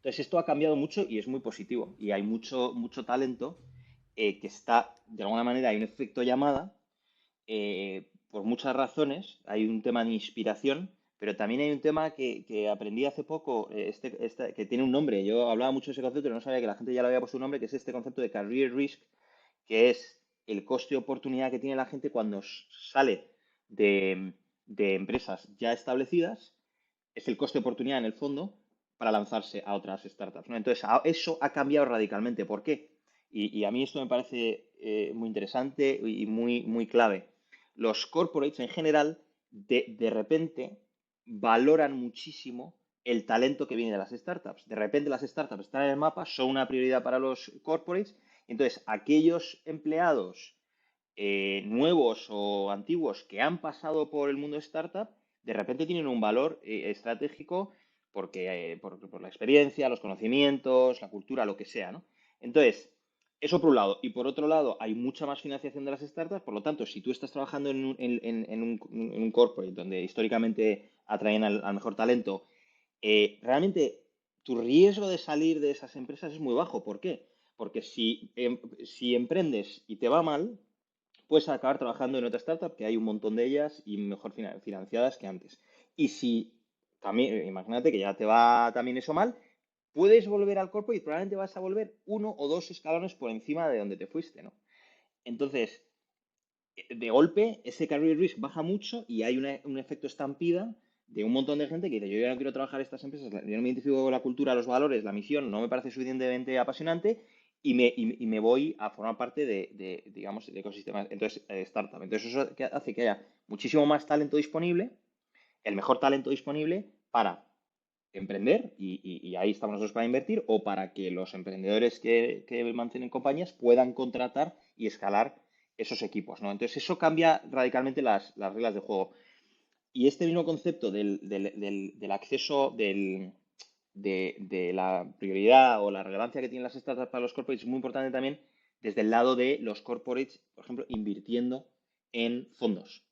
esto ha cambiado mucho y es muy positivo. Y hay mucho talento que está, de alguna manera, hay un efecto llamada, por muchas razones. Hay un tema de inspiración, pero también hay un tema que aprendí hace poco, que tiene un nombre. Yo hablaba mucho de ese concepto, pero no sabía que la gente ya le había puesto un nombre, que es este concepto de career risk, que es el coste de oportunidad que tiene la gente cuando sale de, de empresas ya establecidas. Es el coste de oportunidad en el fondo para lanzarse a otras startups, ¿no? Entonces, eso ha cambiado radicalmente. ¿Por qué? Y a mí esto me parece muy interesante y muy clave. Los corporates en general, de repente, valoran muchísimo el talento que viene de las startups. De repente las startups están en el mapa, son una prioridad para los corporates. Entonces, aquellos empleados nuevos o antiguos que han pasado por el mundo startup, de repente tienen un valor estratégico porque, por la experiencia, los conocimientos, la cultura, lo que sea, ¿no? Entonces, eso por un lado. Y por otro lado, hay mucha más financiación de las startups. Por lo tanto, si tú estás trabajando en un corporate donde históricamente atraen al mejor talento, realmente tu riesgo de salir de esas empresas es muy bajo. ¿Por qué? Porque si emprendes y te va mal, puedes acabar trabajando en otra startup, que hay un montón de ellas y mejor financiadas que antes. Y si también, imagínate que ya te va también eso mal, puedes volver al corporate y probablemente vas a volver uno o dos escalones por encima de donde te fuiste, ¿no? Entonces, de golpe, ese career risk baja mucho y hay un efecto estampida de un montón de gente que dice, yo ya no quiero trabajar en estas empresas, yo no me identifico con la cultura, los valores, la misión, no me parece suficientemente apasionante y me voy a formar parte digamos, de ecosistemas, entonces, startup. Entonces, eso hace que haya muchísimo más talento disponible, el mejor talento disponible para emprender y ahí estamos nosotros para invertir o para que los emprendedores que mantienen compañías puedan contratar y escalar esos equipos, ¿no? Entonces eso cambia radicalmente las reglas de juego. Y este mismo concepto del acceso de la prioridad o la relevancia que tienen las startups para los corporates es muy importante también desde el lado de los corporates, por ejemplo, invirtiendo en fondos.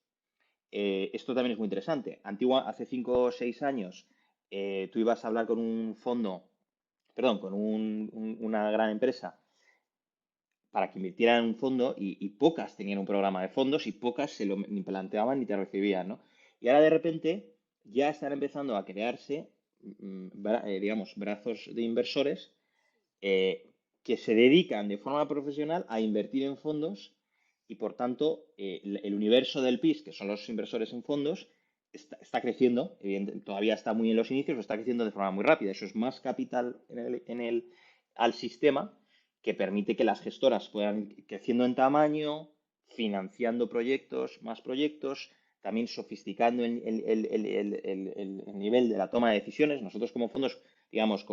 Esto también es muy interesante. Hace 5 o 6 años, tú ibas a hablar con un fondo, perdón, con una gran empresa para que invirtiera en un fondo y pocas tenían un programa de fondos y pocas se lo ni planteaban ni te recibían, ¿no? Y ahora de repente ya están empezando a crearse, digamos, brazos de inversores que se dedican de forma profesional a invertir en fondos y por tanto el universo del PIS, que son los inversores en fondos, está creciendo, evidentemente, todavía está muy en los inicios, pero está creciendo de forma muy rápida. Eso es más capital al sistema que permite que las gestoras puedan ir creciendo en tamaño, financiando proyectos, más proyectos, también sofisticando el nivel de la toma de decisiones. Nosotros como fondos, digamos,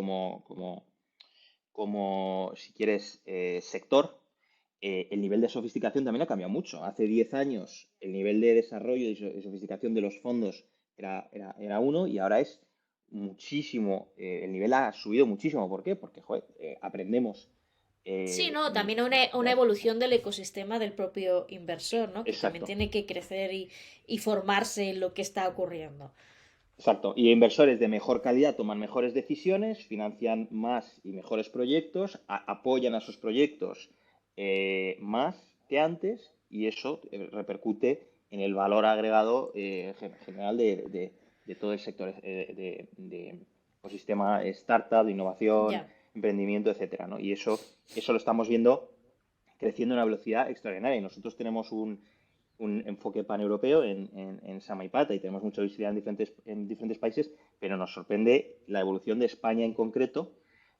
como si quieres, sector, el nivel de sofisticación también ha cambiado mucho. Hace 10 años el nivel de desarrollo y sofisticación de los fondos era uno y ahora es muchísimo, el nivel ha subido muchísimo. ¿Por qué? Porque, joder, aprendemos. Sí, eh, no, también una ya, evolución del ecosistema del propio inversor, ¿no? Que también exacto, tiene que crecer y formarse en lo que está ocurriendo. exacto. Y inversores de mejor calidad toman mejores decisiones, financian más y mejores proyectos, apoyan a sus proyectos más que antes y eso repercute en el valor agregado general de todo el sector de ecosistema startup, de innovación, Ya. emprendimiento, etcétera, ¿no? Y eso lo estamos viendo creciendo a una velocidad extraordinaria. Y nosotros tenemos un enfoque paneuropeo en Samaipata y tenemos mucha visibilidad en diferentes países, pero nos sorprende la evolución de España en concreto,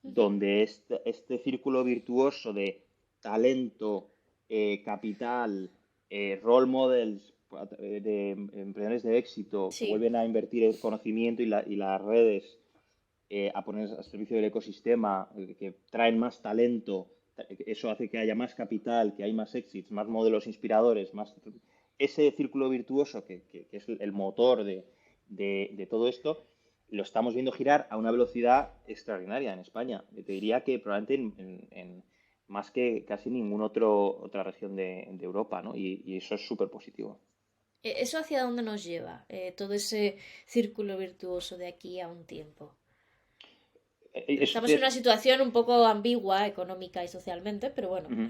Ujú. donde este círculo virtuoso de talento, capital, role models de emprendedores de éxito que Sí. vuelven a invertir el conocimiento y las redes a poner al servicio del ecosistema, que traen más talento, eso hace que haya más capital, que hay más exits, más modelos inspiradores, ese círculo virtuoso que es el motor de todo esto, lo estamos viendo girar a una velocidad extraordinaria en España. Te diría que probablemente más que casi ninguna otra región de Europa, ¿no? Y eso es súper positivo. ¿Eso hacia dónde nos lleva? Todo ese círculo virtuoso de aquí a un tiempo. Estamos en una situación un poco ambigua económica y socialmente, pero bueno, Ujú,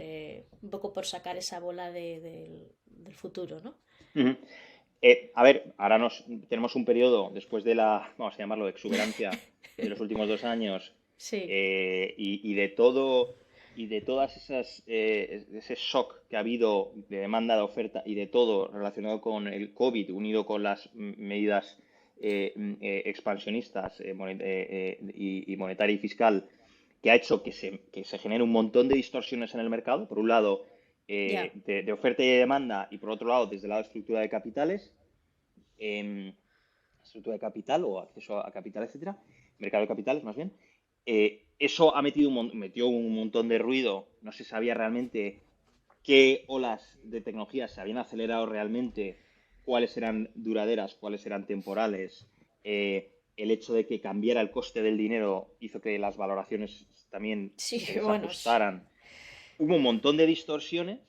un poco por sacar esa bola del futuro, ¿no? ujú. A ver, ahora tenemos un periodo después de la, vamos a llamarlo, exuberancia de los últimos 2 años, Sí, y de todo y de todas esas ese shock que ha habido de demanda, de oferta y de todo relacionado con el COVID, unido con las medidas expansionistas, y monetaria y fiscal, que ha hecho que se genere un montón de distorsiones en el mercado. Por un lado, ya. de oferta y de demanda, y por otro lado, desde el lado de estructura de capitales, em, estructura de capital o acceso a capital, etcétera, mercado de capitales más bien. Eso metió un montón de ruido, no se sabía realmente qué olas de tecnología se habían acelerado realmente, cuáles eran duraderas, cuáles eran temporales. El hecho de que cambiara el coste del dinero hizo que las valoraciones también Sí, se bueno, desajustaran. Hubo un montón de distorsiones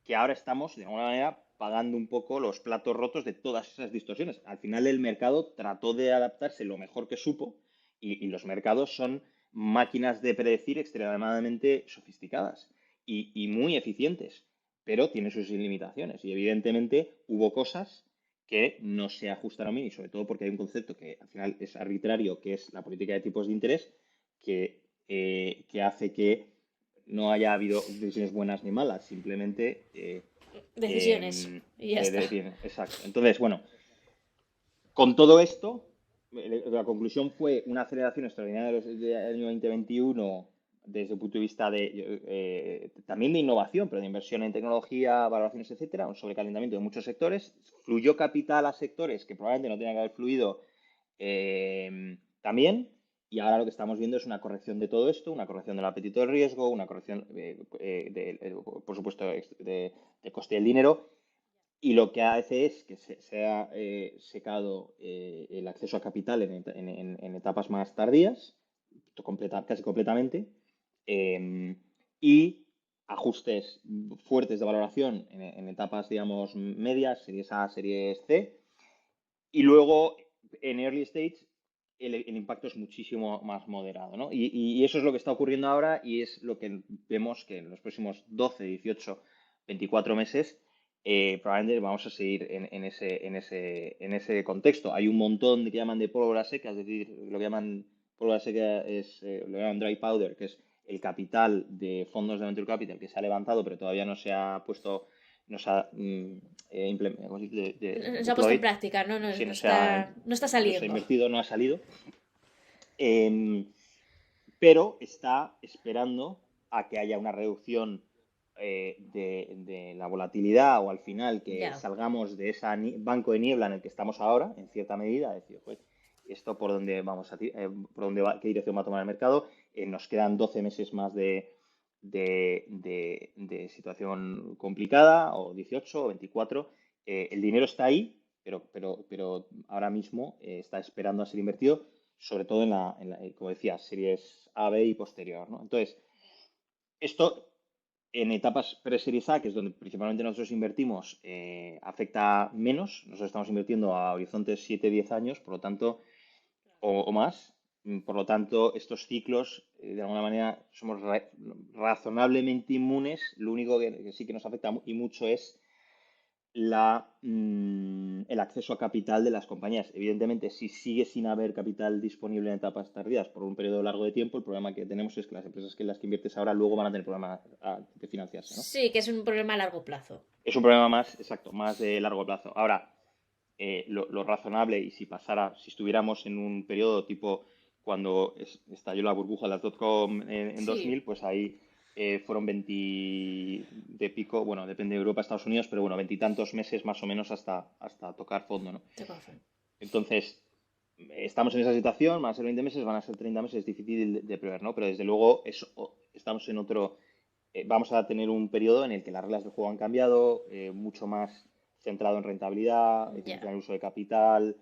que ahora estamos, de alguna manera, pagando un poco los platos rotos de todas esas distorsiones. Al final el mercado trató de adaptarse lo mejor que supo, y los mercados son máquinas de predecir extremadamente sofisticadas y muy eficientes, pero tienen sus limitaciones y evidentemente hubo cosas que no se ajustaron bien, y sobre todo porque hay un concepto que al final es arbitrario, que es la política de tipos de interés, que hace que no haya habido decisiones buenas ni malas, simplemente decisiones. Y ya está. exacto. Entonces, bueno, con todo esto, la conclusión fue una aceleración extraordinaria del año 2021 desde el punto de vista también de innovación, pero de inversión en tecnología, valoraciones, etcétera, un sobrecalentamiento de muchos sectores, fluyó capital a sectores que probablemente no tenían que haber fluido también, y ahora lo que estamos viendo es una corrección de todo esto, una corrección del apetito del riesgo, una corrección, por supuesto, de coste del dinero, y lo que hace es que se ha secado el acceso a capital en etapas más tardías, casi completamente, y ajustes fuertes de valoración en etapas, digamos, medias, series A, series C, y luego en early stage el impacto es muchísimo más moderado, ¿no? Y eso es lo que está ocurriendo ahora, y es lo que vemos que en los próximos 12, 18, 24 meses probablemente vamos a seguir en ese contexto. Hay un montón que llaman de pólvora seca, es decir, lo que llaman pólvora seca lo llaman dry powder, que es el capital de fondos de venture capital que se ha levantado, pero todavía no se ha puesto, no se ha ¿cómo se dice? Se ha puesto en Deployed, práctica, no, no, si no no se está, ha, no está no se ha saliendo. invertido, no ha salido. Em, pero está esperando a que haya una reducción de la volatilidad, o al final que Ya. salgamos de ese banco de niebla en el que estamos ahora, en cierta medida, decir, pues, esto por dónde vamos por dónde va, qué dirección va a tomar el mercado. Nos quedan 12 meses más de situación complicada, o 18 o 24. El dinero está ahí, pero ahora mismo está esperando a ser invertido, sobre todo como decía, series A, B y posterior, ¿no? Entonces, esto en etapas pre-series A, que es donde principalmente nosotros invertimos, afecta menos. Nosotros estamos invirtiendo a horizontes 7, 10 años, por lo tanto, o más. Por lo tanto, estos ciclos, de alguna manera, somos razonablemente inmunes. Lo único que sí que nos afecta y mucho es el acceso a capital de las compañías. Evidentemente, si sigue sin haber capital disponible en etapas tardías por un periodo largo de tiempo, el problema que tenemos es que las empresas en las que inviertes ahora luego van a tener problemas de financiarse, ¿no? Sí, que es un problema a largo plazo. Es un problema más, exacto, más de largo plazo. Ahora, lo razonable, y si estuviéramos en un periodo tipo cuando estalló la burbuja de las dotcom en Sí, 2000, pues ahí fueron 20 de pico, bueno, depende de Europa, Estados Unidos, pero bueno, veintitantos meses más o menos hasta tocar fondo, ¿no? te conozco. Entonces, estamos en esa situación, van a ser 20 meses, van a ser 30 meses, es difícil de prever, ¿no? Pero desde luego estamos en otro, vamos a tener un periodo en el que las reglas del juego han cambiado, mucho más centrado en rentabilidad, Ya. eficiencia en el uso de capital.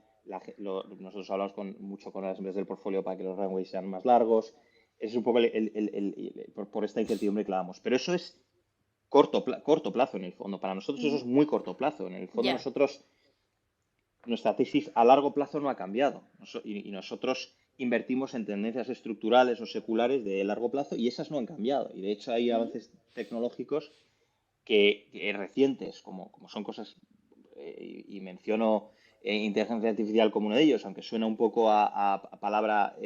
Nosotros hablamos mucho con las empresas del portfolio para que los runways sean más largos. Ese es un poco por esta incertidumbre que hablamos. Pero eso es corto plazo en el fondo. Para nosotros eso Ujú. es muy corto plazo. En el fondo Ya. nosotros, nuestra tesis a largo plazo no ha cambiado. Y nosotros invertimos en tendencias estructurales o seculares de largo plazo y esas no han cambiado. Y de hecho hay Ujú. avances tecnológicos que recientes, como son cosas, y menciono inteligencia artificial como uno de ellos, aunque suena un poco a palabra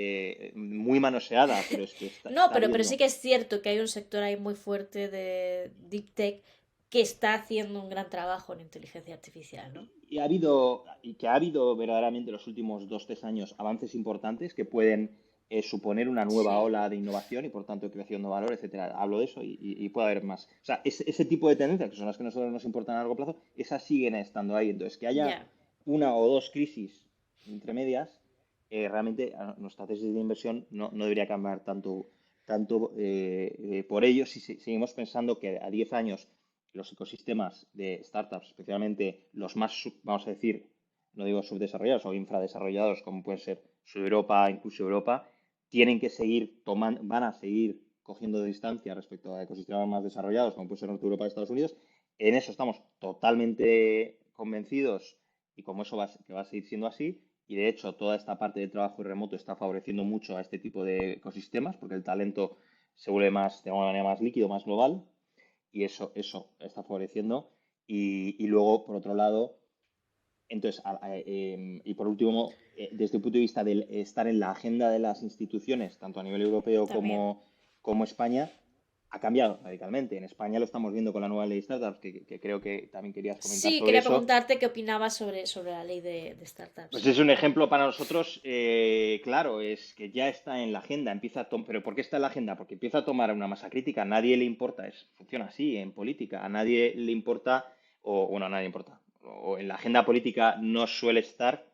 muy manoseada, pero es que No, está pero sí habiendo. que es cierto que hay un sector ahí muy fuerte de Deep Tech que está haciendo un gran trabajo en inteligencia artificial, ¿no? Que ha habido verdaderamente en los últimos 2, 3 años avances importantes que pueden suponer una nueva Sí, ola de innovación y por tanto creación de valor, etcétera. Hablo de eso y puede haber más. O sea, ese tipo de tendencias, que son las que a nosotros nos importan a largo plazo, esas siguen estando ahí. Entonces, que haya ya. una o dos crisis entre medias, realmente nuestra tesis de inversión no debería cambiar tanto por ello si seguimos pensando que a 10 años los ecosistemas de startups, especialmente los más, vamos a decir, no digo subdesarrollados o infradesarrollados, como pueden ser Sudeuropa, incluso Europa, tienen que seguir tomando, van a seguir cogiendo distancia respecto a ecosistemas más desarrollados, como puede ser Norte Europa y Estados Unidos. En eso estamos totalmente convencidos y como eso que va a seguir siendo así. Y de hecho, toda esta parte de trabajo remoto está favoreciendo mucho a este tipo de ecosistemas, porque el talento se vuelve más, de alguna manera, más líquido, más global y eso está favoreciendo. Y luego, por otro lado, entonces, y por último, desde el punto de vista de estar en la agenda de las instituciones, tanto a nivel europeo También. como España, ha cambiado radicalmente. En España lo estamos viendo con la nueva ley de startups, que creo que también querías comentar Sí, sobre quería eso. preguntarte qué opinabas sobre la ley de Pues startups. es un ejemplo para nosotros, claro, es que ya está en la agenda, pero ¿por qué está en la agenda? Porque empieza a tomar una masa crítica, a nadie le importa, funciona así en política, a nadie le importa, o bueno, a nadie le importa, o en la agenda política no suele estar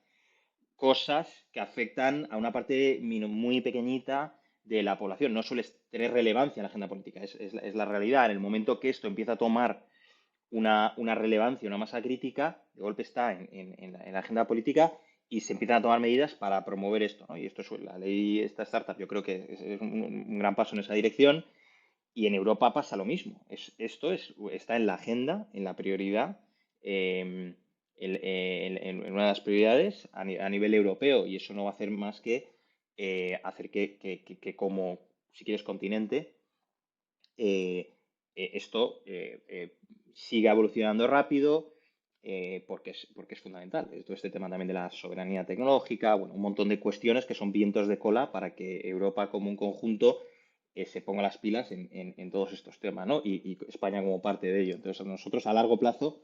cosas que afectan a una parte muy pequeñita de la población, no suele tener relevancia en la agenda política, es la realidad, en el momento que esto empieza a tomar una relevancia, una masa crítica, de golpe está en la agenda política y se empiezan a tomar medidas para promover esto, ¿no? Y esto es la ley, esta startup, yo creo que es un gran paso en esa dirección y en Europa pasa lo mismo. Está en la agenda, en la prioridad, eh, en una de las prioridades a nivel europeo y eso no va a hacer más que hacer que como, si quieres, continente, eh, esto siga evolucionando rápido porque es fundamental. Todo este tema también de la soberanía tecnológica, bueno, un montón de cuestiones que son vientos de cola para que Europa como un conjunto se ponga las pilas en todos estos temas, ¿no? Y España como parte de ello. Entonces, nosotros a largo plazo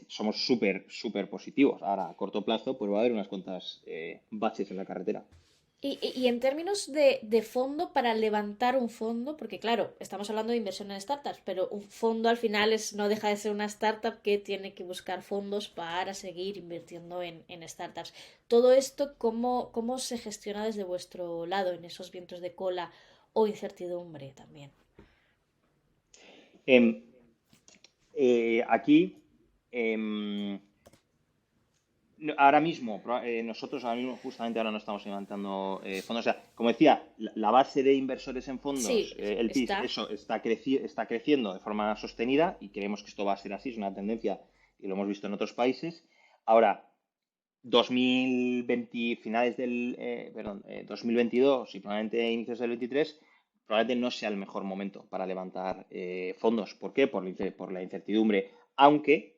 somos súper, súper positivos. Ahora, a corto plazo, pues va a haber unas cuantas baches en la carretera. Y en términos de fondo, para levantar un fondo, porque claro, estamos hablando de inversión en startups, pero un fondo al final no deja de ser una startup que tiene que buscar fondos para seguir invirtiendo en startups. Todo esto, ¿cómo se gestiona desde vuestro lado en esos vientos de cola o incertidumbre también? Em, aquí, em, ahora mismo, nosotros ahora mismo, justamente ahora no estamos levantando fondos. O sea, como decía, la base de inversores en Sí, fondos, el PIS, está. eso está creciendo de forma sostenida y creemos que esto va a ser así, es una tendencia y lo hemos visto en otros países. Ahora, 2020, finales del, perdón, 2022 y probablemente inicios del 23, probablemente no sea el mejor momento para levantar fondos. ¿Por qué? Por la incertidumbre, aunque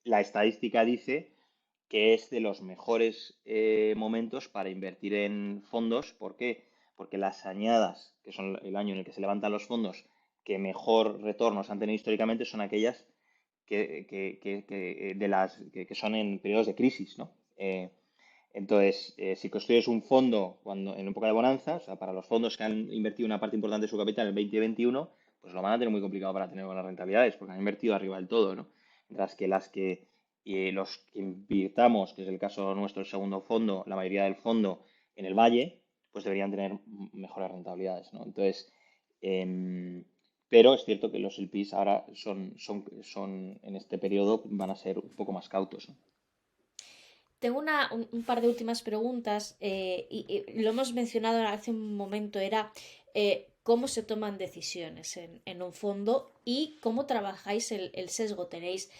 la estadística dice que es de los mejores momentos para invertir en fondos. ¿Por qué? Porque las añadas, que son el año en el que se levantan los fondos, que mejor retornos han tenido históricamente, son aquellas que son en periodos de crisis, ¿no? Entonces, si construyes un fondo en época de bonanza, o sea, para los fondos que han invertido una parte importante de su capital en el 2021, pues lo van a tener muy complicado para tener buenas rentabilidades, porque han invertido arriba del todo, ¿no? Mientras que los que invirtamos, que es el caso nuestro, el segundo fondo, la mayoría del fondo en el Valle, pues deberían tener mejores rentabilidades, ¿no? Entonces, pero es cierto que los LPs ahora son en este periodo van a ser un poco más cautos, ¿no? Tengo un par de últimas preguntas y lo hemos mencionado hace un momento, era cómo se toman decisiones en un fondo y cómo trabajáis el sesgo. Tenéis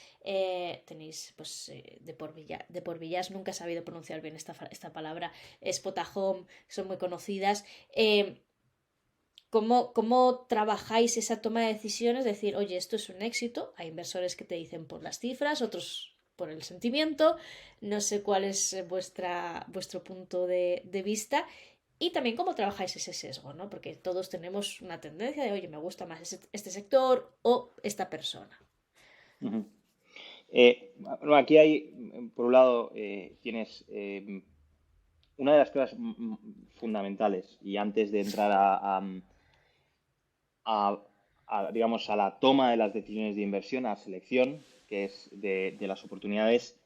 pues, de por Villas, nunca he sabido pronunciar bien esta palabra, Spotahome, son muy conocidas. ¿Cómo trabajáis esa toma de decisiones? Decir, oye, esto es un éxito. Hay inversores que te dicen por las cifras, otros por el sentimiento. No sé cuál es vuestro punto de vista. Y también cómo trabajáis ese sesgo, ¿no? Porque todos tenemos una tendencia de, oye, me gusta más este sector o esta persona. Ujú. Bueno, aquí hay, por un lado, tienes una de las cosas fundamentales y antes de entrar a, digamos, a la toma de las decisiones de inversión, a selección, que es de las oportunidades,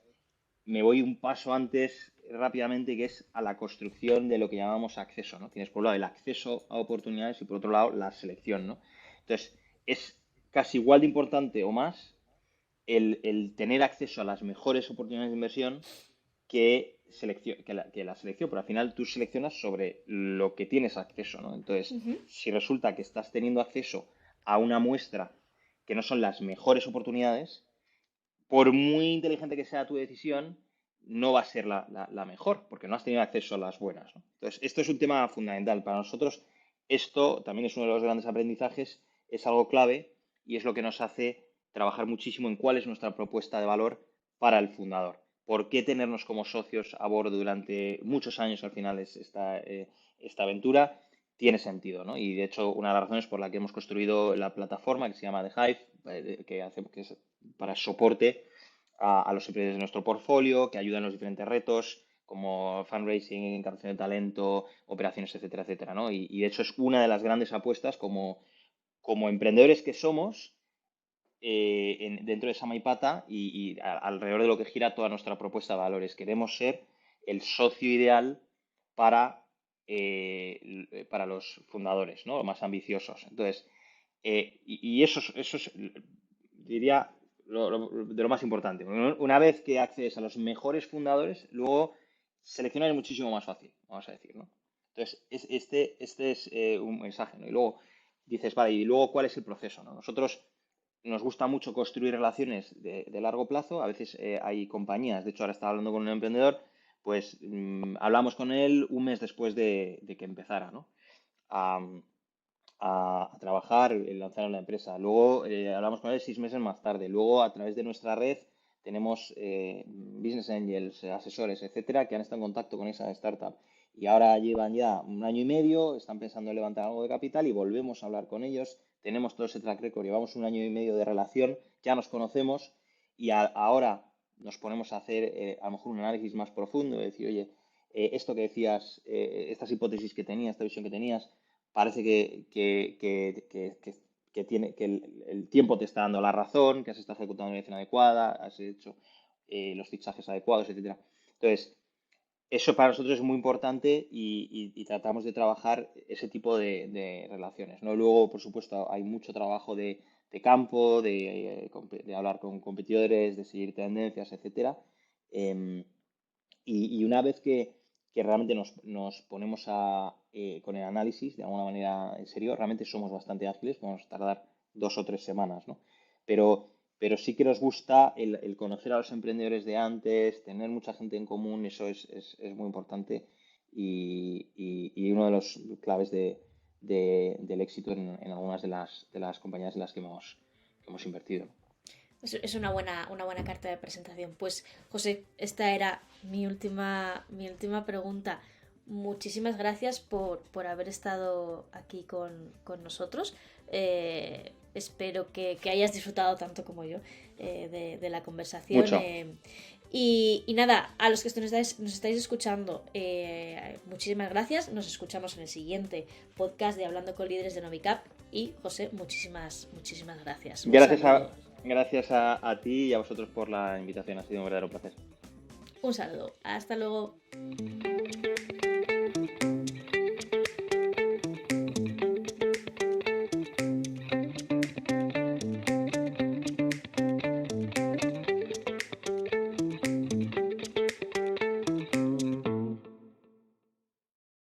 me voy un paso antes rápidamente, que es a la construcción de lo que llamamos acceso, ¿no? Tienes por un lado el acceso a oportunidades y por otro lado la selección, ¿no? Entonces, es casi igual de importante o más el tener acceso a las mejores oportunidades de inversión que la selección, pero al final tú seleccionas sobre lo que tienes acceso, ¿no? Entonces, Ujú. si resulta que estás teniendo acceso a una muestra que no son las mejores oportunidades, por muy inteligente que sea tu decisión, no va a ser la mejor, porque no has tenido acceso a las buenas, ¿no? Entonces, esto es un tema fundamental. Para nosotros, esto también es uno de los grandes aprendizajes, es algo clave y es lo que nos hace trabajar muchísimo en cuál es nuestra propuesta de valor para el fundador. ¿Por qué tenernos como socios a bordo durante muchos años al final es esta aventura? Tiene sentido, ¿no? Y de hecho, una de las razones por la que hemos construido la plataforma que se llama The Hive, que es para soporte a los emprendedores de nuestro portfolio, que ayudan en los diferentes retos, como fundraising, captación de talento, operaciones, etcétera, etcétera, ¿no? Y de hecho es una de las grandes apuestas como emprendedores que somos dentro de Samaipata y alrededor de lo que gira toda nuestra propuesta de valores. Queremos ser el socio ideal para, para los fundadores, ¿no? Los más ambiciosos. Entonces, y eso es, diría, de lo más importante. Una vez que accedes a los mejores fundadores, luego seleccionar es muchísimo más fácil, vamos a decir, ¿no? Entonces, este es un mensaje, ¿no? Y luego dices, vale, ¿y luego cuál es el proceso, ¿no? Nosotros nos gusta mucho construir relaciones de largo plazo. A veces hay compañías, de hecho ahora estaba hablando con un emprendedor, pues hablamos con él un mes después de que empezara, ¿no? A, a trabajar, lanzar la empresa. Luego hablamos con él 6 meses más tarde. Luego a través de nuestra red tenemos business angels, asesores, etcétera, que han estado en contacto con esa startup. Y ahora llevan ya 1 año y medio, están pensando en levantar algo de capital y volvemos a hablar con ellos. Tenemos todo ese track record, llevamos 1 año y medio de relación, ya nos conocemos y ahora nos ponemos a hacer a lo mejor un análisis más profundo, de decir, oye, esto que decías, estas hipótesis que tenías, esta visión que tenías, parece que el tiempo te está dando la razón, que has estado ejecutando en la dirección adecuada, has hecho los fichajes adecuados, etcétera. Entonces, eso para nosotros es muy importante y tratamos de trabajar ese tipo de relaciones, ¿no? Luego, por supuesto, hay mucho trabajo de campo, de hablar con competidores, de seguir tendencias, etcétera. Em, y una vez que realmente nos ponemos con el análisis de alguna manera en serio, realmente somos bastante ágiles, vamos a tardar 2 o 3 semanas, ¿no? Pero sí que nos gusta el conocer a los emprendedores de antes, tener mucha gente en común, eso es muy importante y uno de los claves del éxito en algunas de las compañías en las que hemos invertido. Es una buena carta de presentación. Pues, José, esta era mi última pregunta. Muchísimas gracias por haber estado aquí con nosotros. Espero que hayas disfrutado tanto como yo de la conversación. Mucho. Y nada, a los que nos estáis escuchando, muchísimas gracias. Nos escuchamos en el siguiente podcast de Hablando con Líderes de Novicap. Y José, muchísimas gracias. Un Gracias saludo. a ti y a vosotros por la invitación, ha sido un verdadero placer. Un saludo. Hasta luego.